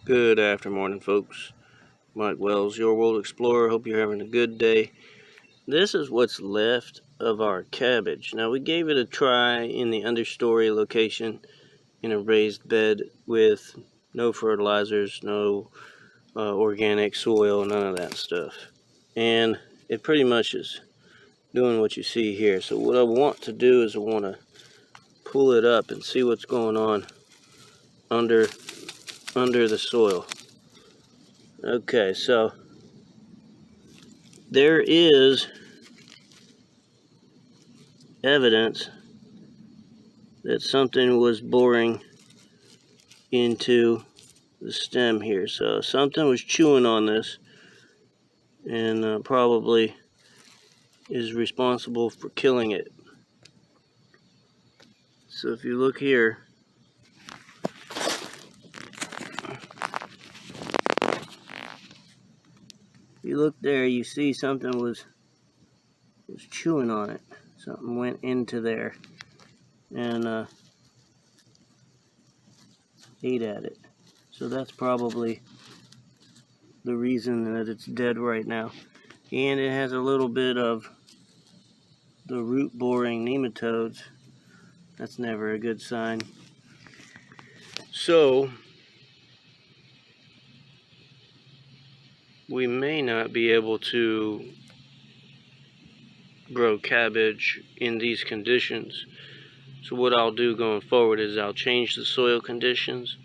Good afternoon, folks. Mike Wells, your world explorer. Hope you're having a good day. This is what's left of our cabbage. Now, we gave it a try in the understory location in a raised bed with no fertilizers, no organic soil, none of that stuff. And it pretty much is doing what you see here. So what I want to do is I want to pull it up and see what's going on under the soil. Okay, so there is evidence that something was boring into the stem here. So something was chewing on this and probably is responsible for killing it. So if you look here, you see something was chewing on it. Something went into there and ate at it. So that's probably the reason that it's dead right now. And it has a little bit of the root boring nematodes. That's never a good sign. So we may not be able to grow cabbage in these conditions. So what I'll do going forward is I'll change the soil conditions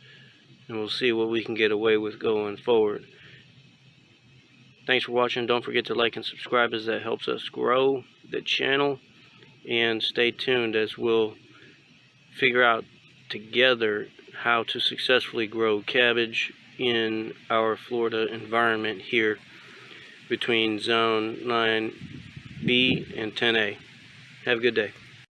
and we'll see what we can get away with going forward. Thanks for watching. Don't forget to like and subscribe, as that helps us grow the channel. And stay tuned as we'll figure out together how to successfully grow cabbage in our Florida environment here between Zone 9B and 10A. Have a good day.